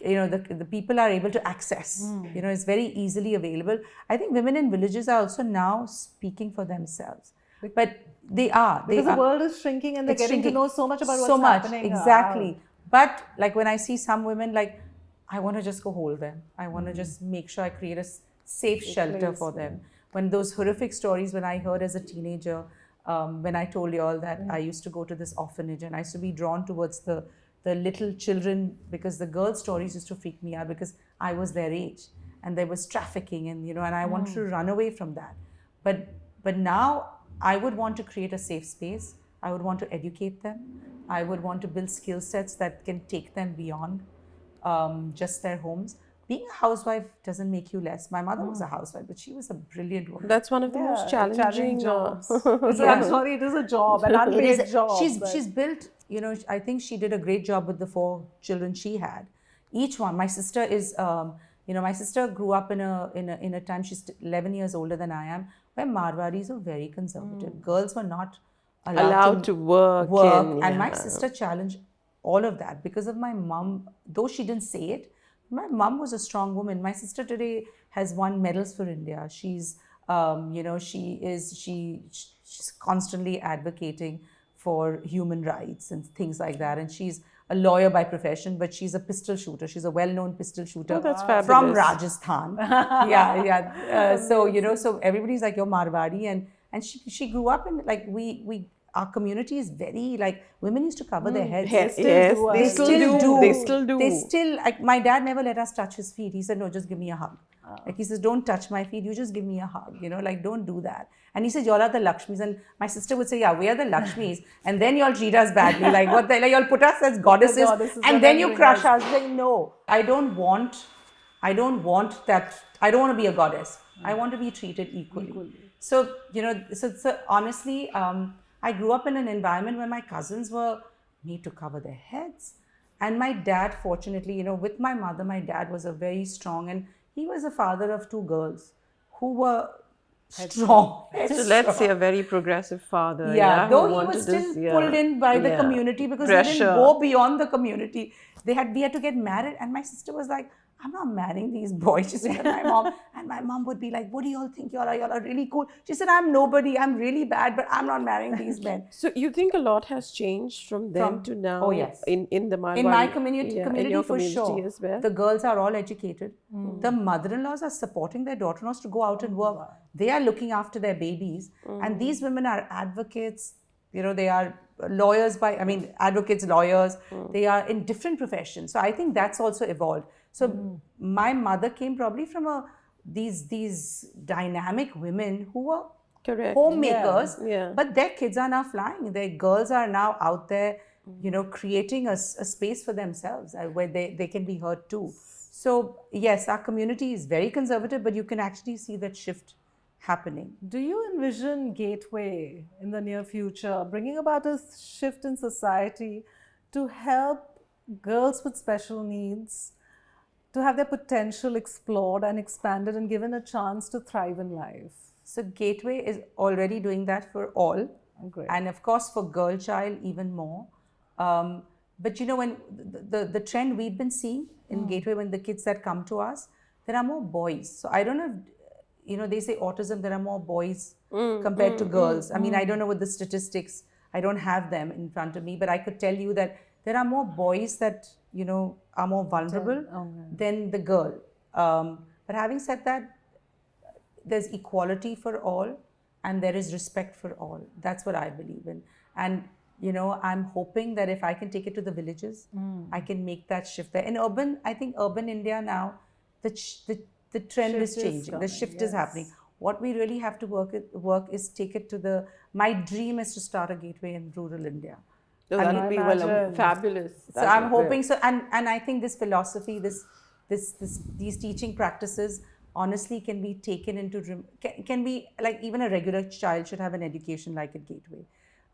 the people are able to access, it's very easily available. I think women in villages are also now speaking for themselves, but they are because the world is shrinking and they're getting to know so much about what's happening. Exactly. But like when I see some women, like, I want to just go hold them. I want to just make sure I create a safe shelter for them. When those horrific stories, when I heard as a teenager, when I told you all that I used to go to this orphanage and I used to be drawn towards the little children, because the girl stories used to freak me out because I was their age and there was trafficking, and and I wanted to run away from that. But now I would want to create a safe space. I would want to educate them. I would want to build skill sets that can take them beyond just their homes. Being a housewife doesn't make you less. My mother was a housewife, but she was a brilliant woman. That's one of the most challenging jobs. I'm sorry, it is a job, an unpaid job. She's built, I think she did a great job with the 4 children she had. Each one, my sister is, my sister grew up in a time, she's 11 years older than I am, where Marwadis were very conservative. Girls were not allowed to work. And my sister challenged all of that because of my mom, though she didn't say it. My mom was a strong woman. My sister today has won medals for India. She's, she's constantly advocating for human rights and things like that. And she's a lawyer by profession, but she's a pistol shooter. She's a well-known pistol shooter from Rajasthan. So everybody's like, you're Marwadi, and she grew up in, like, our community is very, like, women used to cover their heads. They still do. They still, like, my dad never let us touch his feet. He said, no, just give me a hug. Like, he says, don't touch my feet, you just give me a hug, like, don't do that. And he said, y'all are the Lakshmis. And my sister would say, yeah, we are the Lakshmis. And then y'all treat us badly. Like, what the, like, y'all put us as goddesses and then you crush us. Like, no, I don't want that. I don't want to be a goddess. I want to be treated equally. So, so honestly, I grew up in an environment where my cousins were made to cover their heads. And my dad, fortunately, with my mother, my dad was a very strong, and he was a father of 2 girls who were strong. So let's say a very progressive father. Though he was still pulled in by the community because he didn't go beyond the community. We had to get married, and my sister was like, I'm not marrying these boys. She said, my mom, and my mom would be like, what do you all think? Y'all are really cool. She said, I'm nobody. I'm really bad, but I'm not marrying these men. So you think a lot has changed from then to now? Oh, yes. In the Marwari, in my community in your for community sure. As well? The girls are all educated. The mother-in-laws are supporting their daughter-in-laws to go out and work. Wow. They are looking after their babies. And these women are advocates. They are lawyers advocates, lawyers. They are in different professions. So I think that's also evolved. So my mother came probably from these dynamic women who were homemakers, but their kids are now flying. Their girls are now out there, creating a space for themselves where they can be heard too. So yes, our community is very conservative, but you can actually see that shift happening. Do you envision Gateway in the near future bringing about a shift in society to help girls with special needs to have their potential explored and expanded and given a chance to thrive in life? So Gateway is already doing that for all. Great. And of course for girl child even more. But when the trend we've been seeing in Gateway, when the kids that come to us, there are more boys. So I don't know if, they say autism, there are more boys compared to girls. I mean, I don't know what the statistics, I don't have them in front of me, but I could tell you that there are more boys that, are more vulnerable than the girl. But having said that, there's equality for all and there is respect for all. That's what I believe in. And, I'm hoping that if I can take it to the villages, I can make that shift there. In I think urban India now, the trend is changing. The shift is happening. What we really have to work is take it to my dream is to start a Gateway in rural India. So I that mean, would be imagine. fabulous. so I'm hoping so, and I think this philosophy, these teaching practices, honestly, can be taken into can be like even a regular child should have an education like at Gateway.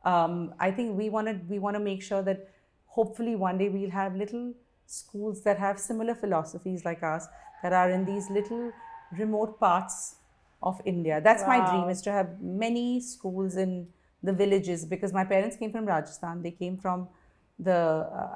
I think we want to make sure that hopefully one day we'll have little schools that have similar philosophies like us, that are in these little remote parts of India. That's my dream, Wow. is to have many schools in the villages, because my parents came from Rajasthan. They came from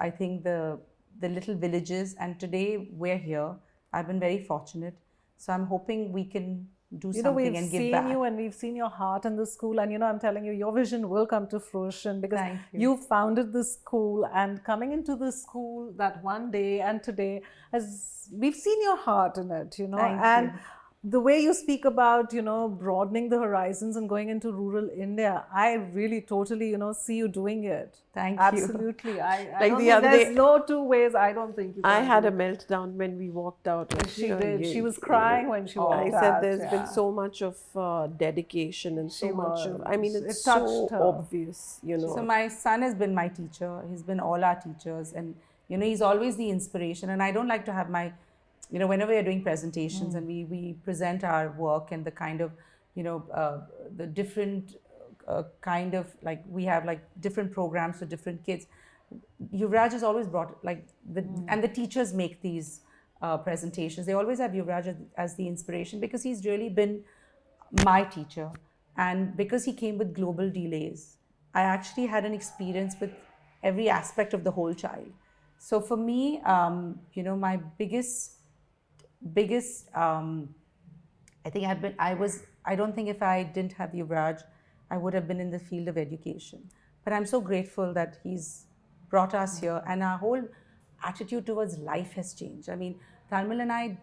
I think the little villages, and today we're here. I've been very fortunate, so I'm hoping we can do You know, something we've and give seen back. you and we've seen your heart in the school, and I'm telling you, your vision will come to fruition, because Thank you. you founded this school, and coming into this school that one day and today, as we've seen your heart in it, Thank and you. the way you speak about, broadening the horizons and going into rural India, I really totally, see you doing it. Thank you. Absolutely. I Like don't the think other there's day- no two ways. I don't think you I can had do a it. meltdown when we walked out. of She here. did. She Yes, was crying when she walked I out. said there's been yeah. so much of dedication and so She much of. I was. mean, It it's touched so her. obvious, So my son has been my teacher. He's been all our teachers, and he's always the inspiration. And I don't like to have my, whenever we're doing presentations and we present our work and the kind of, the different kind of, like, we have like different programs for different kids. Yuvraj has always brought and the teachers make these presentations. They always have Yuvraj as the inspiration, because he's really been my teacher, and because he came with global delays, I actually had an experience with every aspect of the whole child. So for me, my biggest I don't think if I didn't have Yuvraj, I would have been in the field of education. But I'm so grateful that he's brought us here, and our whole attitude towards life has changed. I mean, Dharmil and I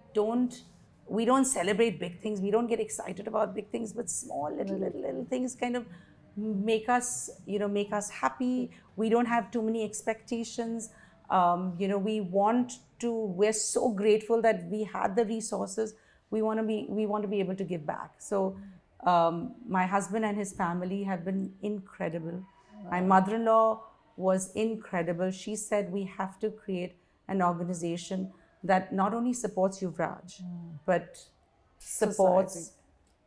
we don't celebrate big things. We don't get excited about big things, but small little things kind of make us happy. We don't have too many expectations. We're so grateful that we had the resources. We want to be able to give back. So my husband and his family have been incredible. My mother-in-law was incredible. She said we have to create an organization that not only supports Yuvraj, but supports Society.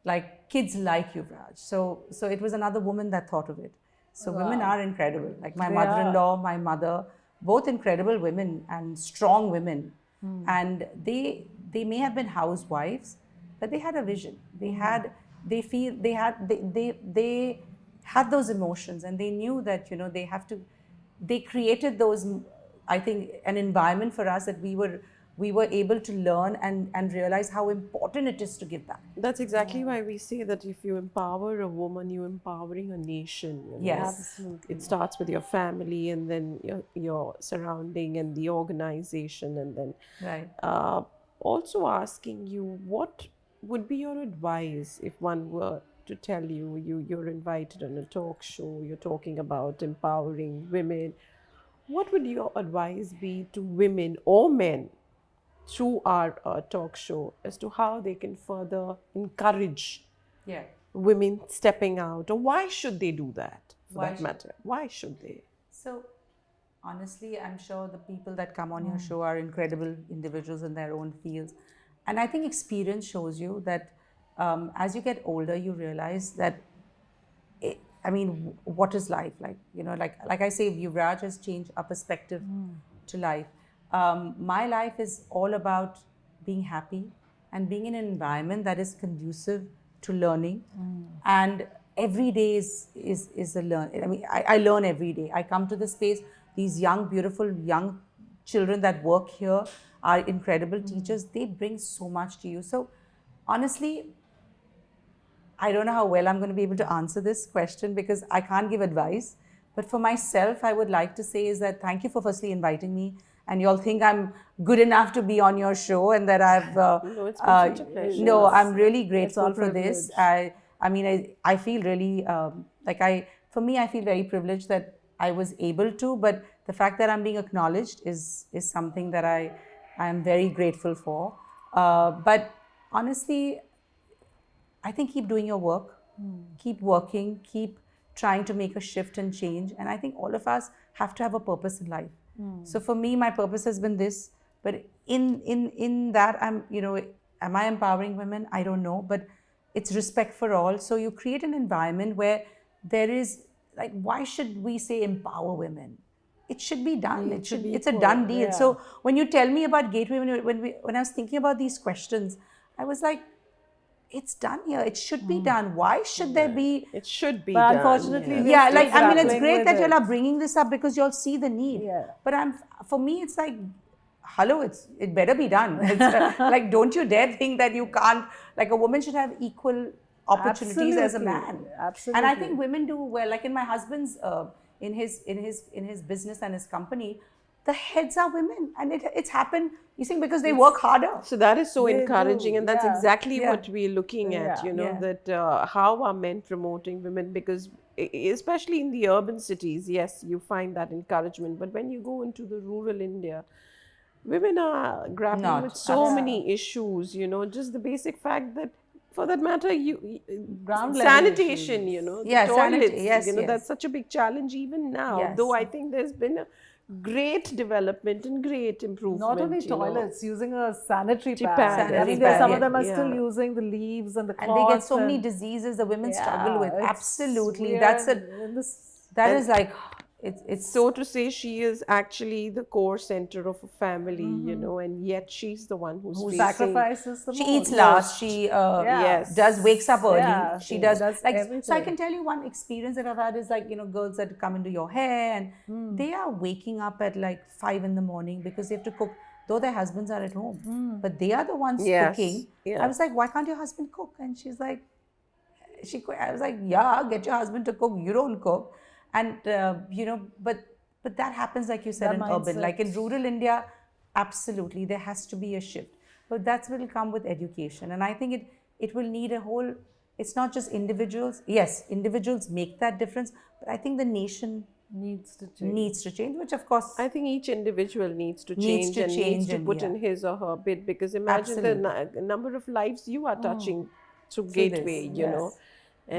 like kids like Yuvraj. So it was another woman that thought of it. So women are incredible. Like my They mother-in-law, my mother, both incredible women and strong women. And they may have been housewives, but they had a vision. They had those emotions, and they knew that they created those, I think, an environment for us that we were able to learn and realize how important it is to give back. That's exactly why we say that if you empower a woman, you're empowering a nation. Yes. Absolutely. It starts with your family, and then your surrounding and the organization, and then Right. also asking you, what would be your advice if one were to tell you're invited on a talk show, you're talking about empowering women. What would your advice be to women or men through our talk show as to how they can further encourage Yeah. women stepping out, or why should they do that, for Why that should- matter? Why should they? So, honestly, I'm sure the people that come on your show are incredible individuals in their own fields. And I think experience shows you that as you get older, you realize that, what is life like? Like I say, Yuvraj has changed our perspective to life. My life is all about being happy and being in an environment that is conducive to learning. And every day is a learn. I learn every day. I come to this space. These young, beautiful young children that work here are incredible teachers. They bring so much to you. So honestly, I don't know how well I'm going to be able to answer this question, because I can't give advice. But for myself, I would like to say is that thank you for firstly inviting me. And you all think I'm good enough to be on your show, and that I've. No, it's been such a pleasure. No, I'm really It's grateful our for this. privilege. I feel really for me, I feel very privileged that I was able to. But the fact that I'm being acknowledged is something that I am very grateful for. But honestly, I think keep doing your work, keep working, keep trying to make a shift and change. And I think all of us have to have a purpose in life. So for me, my purpose has been this. But in that, am I empowering women? I don't know. But it's respect for all. So you create an environment where there is, like, why should we say empower women? It should be done. It's a done deal. So when you tell me about Gateway, when I was thinking about these questions, I was like, it's done here. It should be done. Why should there be? It should be But done. unfortunately, we're Yeah, still like, I mean, it's grappling great with that you all it. are bringing this up because you all see the need. Yeah. But for me, it's like, hello, it better be done. It's, like, don't you dare think that you can't. Like, a woman should have equal opportunities as a man. Absolutely. And I think women do well. Like in my husband's, in his business and his company, the heads are women, and it's happened. You think because they work harder. So that is so They encouraging, do, and that's yeah. exactly Yeah. what we're looking at, Yeah. that how are men promoting women, because especially in the urban cities, yes, you find that encouragement, but when you go into the rural India, women are grappling Not. with so many issues, just the basic fact that, for that matter, Ground level sanitation, issues. the Yeah, toilets, sanity, yes, yes. that's such a big challenge even now, Yes. though I think there's been a great development and great improvement. Not only toilets, using a sanitary pad. pad, I sanitary mean, pad, some of them are yeah. still using the leaves and the And cloth. they get so many diseases the women struggle with. it's Absolutely. weird That's it. in this- That is like, it's So to say, she is actually the core center of a family, and yet she's the one who's who facing. sacrifices the she most. eats last. She Yes. wakes up early. Yeah, she she does does like. So I everything. can tell you one experience that I've had is like, girls that come into your hair and they are waking up at like 5 in the morning because they have to cook, though their husbands are at home, but they are the ones Yes, cooking. yeah. I was like, why can't your husband cook? And she's like, I was like, yeah, get your husband to cook. You don't cook, and but that happens, like you said, That in urban, mindset. like in rural India. Absolutely, there has to be a shift, but that's will come with education, and I think it will need a whole. It's not just individuals. Yes, individuals make that difference, but I think the nation needs to change. needs to change, which of course I think each individual needs to Needs change to and change needs to and, put yeah. in his or her bit, because imagine the number of lives you are touching through Through Gateway, this, you yes. know.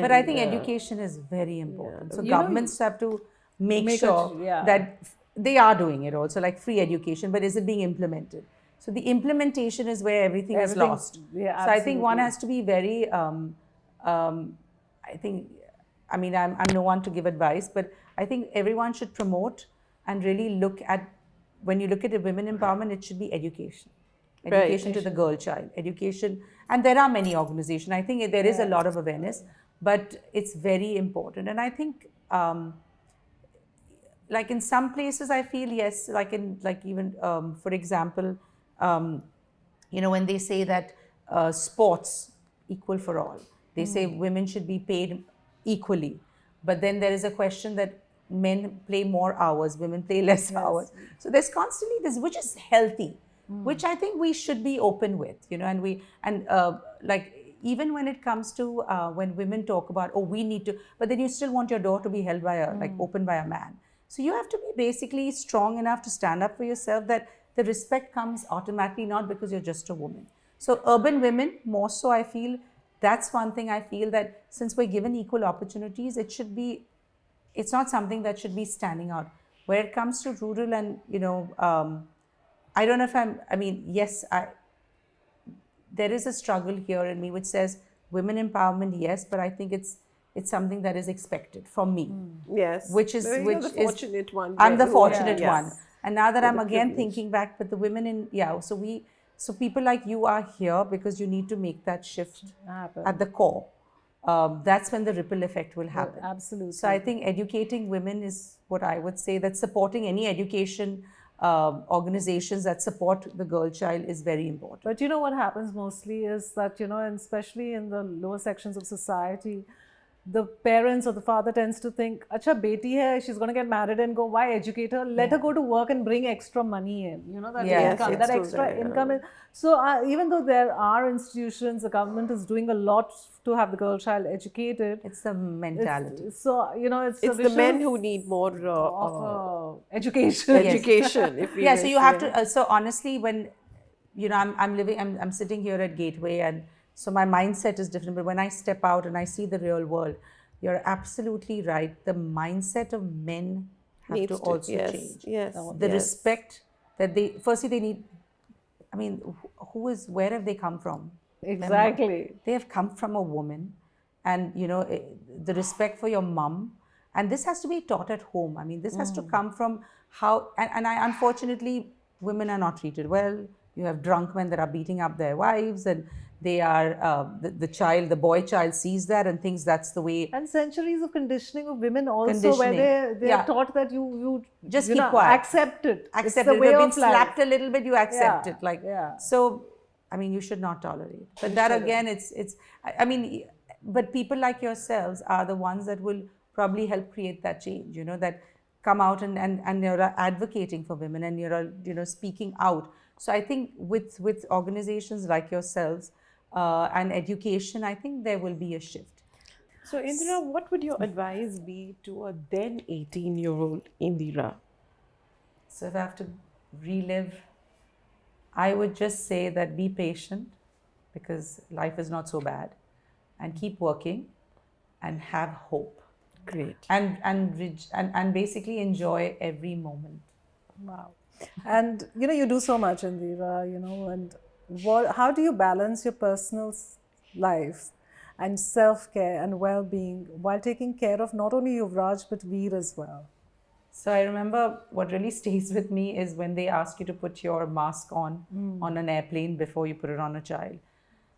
But I And, think education is very important. So You know, governments have to make Make sure yeah. that they are doing it also, like free education, but is it being implemented? So the implementation is where everything is Everything- lost. yeah, So I think one absolutely. has to be very, I think, I mean, I'm no one to give advice, but I think everyone should promote and really look at, when you look at the women empowerment, it should be education. Right. Education to the girl child, education. And there are many organizations. I think there is a lot of awareness, but it's very important. And I think, like in some places, I feel, yes, like in, like even, for example, when they say that sports equal for all, they say women should be paid equally. But then there is a question that men play more hours, women play less hours. So there's constantly this, which is healthy, which I think we should be open with, and like even when it comes to when women talk about, oh, we need to, but then you still want your door to be held by a, like opened by a man. So you have to be basically strong enough to stand up for yourself, that the respect comes automatically, not because you're just a woman. So urban women, more so, I feel, that's one thing I feel, that since we're given equal opportunities, it should be, it's not something that should be standing out. Where it comes to rural and, I don't know if yes, there is a struggle here in me which says women empowerment, yes, but I think it's something that is expected from me. yes, Which is, Well, you're which the is, fortunate one. I'm the who- fortunate yes. one. And now that I'm the again privilege. thinking back, but the women in, so people like you are here because you need to make that shift Happen. at the core. That's when the ripple effect will happen. Absolutely. So I think educating women is what I would say, that supporting any education organizations that support the girl child is very important. But you know what happens mostly is that, and especially in the lower sections of society, the parents or the father tends to think, acha, beti hai, she's going to get married and go, why educate her? Let her go to work and bring extra money in. That Yes, income, yes, that true, extra yeah. income is. So even though there are institutions, the government is doing a lot to have the girl child educated. It's the mentality. So, it's It's the men who need more of education. education. If we Yeah, may so you have say. to, so honestly, when, I'm sitting here at Gateway, and so my mindset is different, but when I step out and I see the real world, you're absolutely right. The mindset of men have Needs to also yes, change. Yes. The yes. respect that firstly they need, I mean, where have they come from? Exactly. They have come from a woman, and the respect for your mum, and this has to be taught at home. I mean, this has to come from how, and I, unfortunately, women are not treated well. You have drunk men that are beating up their wives, and they are the boy child sees that and thinks that's the way. And centuries of conditioning of women also, Conditioning. where they're Yeah. taught that you Just you keep know, quiet. accept it. It's Accept the it. If way you've been of life. slapped a little bit, you accept Yeah, it. Like yeah. so, I mean, you should not tolerate. But that again, it's. I mean, but people like yourselves are the ones that will probably help create that change. That come out and you're advocating for women, and you're speaking out. So I think with organizations like yourselves and education, I think there will be a shift. So, Indira, what would your advice be to a then 18-year-old Indira? So if I have to relive, I would just say that be patient, because life is not so bad, and keep working and have hope, Great. and basically enjoy every moment. Wow. And you do so much, Indira, and how do you balance your personal life and self-care and well-being while taking care of not only Yuvraj but Veer as well? So I remember what really stays with me is when they ask you to put your mask on an airplane before you put it on a child.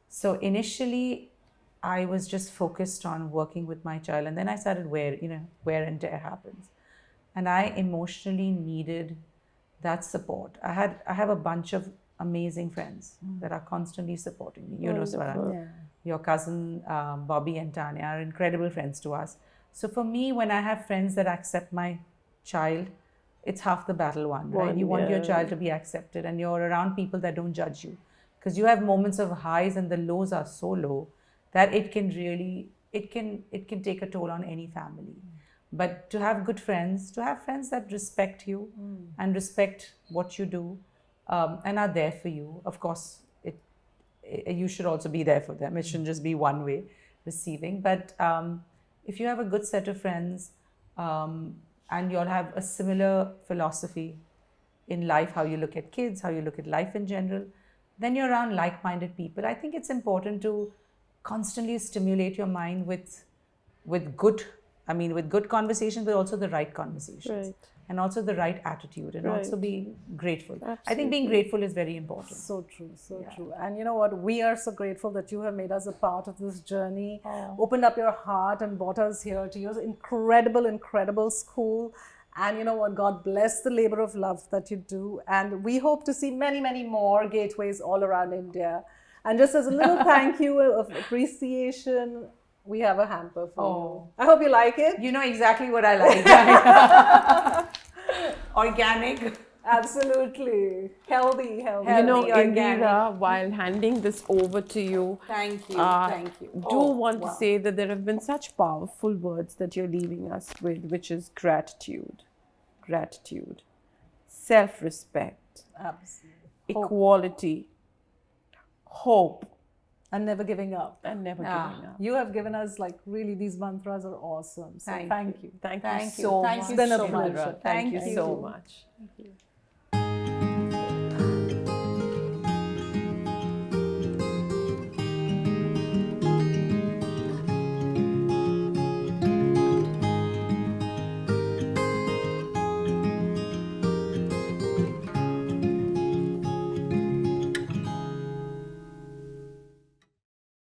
So initially, I was just focused on working with my child, and then I started wear and tear happens, and I emotionally needed that support. I have a bunch of amazing friends that are constantly supporting me. Swaran, Yeah. your cousin Bobby and Tanya are incredible friends to us. So for me, when I have friends that accept my child, it's half the battle won, right? You want your child to be accepted, and you're around people that don't judge you, because you have moments of highs and the lows are so low that it can take a toll on any family. But to have good friends, to have friends that respect you and respect what you do, and are there for you. Of course, you should also be there for them. It shouldn't just be one way receiving. But if you have a good set of friends, and you'll have a similar philosophy in life, how you look at kids, how you look at life in general, then you're around like-minded people. I think it's important to constantly stimulate your mind with good conversations, but also the right conversations. Right. And also the right attitude, and Right. also being grateful. I think Absolutely. being grateful is very important. So true, so true. And you know what? We are so grateful that you have made us a part of this journey, opened up your heart and brought us here to your incredible school. And you know what? God bless the labor of love that you do. And we hope to see many, many more gateways all around India. And just as a little thank you of appreciation, we have a hamper for you. I hope you like it. You know exactly what I like. Organic. Absolutely. Healthy. You know, Healthy, organic. Indira, while handing this over to you, Thank you. Thank you. do want to say that there have been such powerful words that you're leaving us with, which is gratitude, self-respect, Absolutely. equality, hope, And never giving up. and never giving up. You have given us really these mantras are awesome. So thank you. Thank you Thank you. so Thank much. you It's been a so much. pleasure. Thank you Thank so you. much.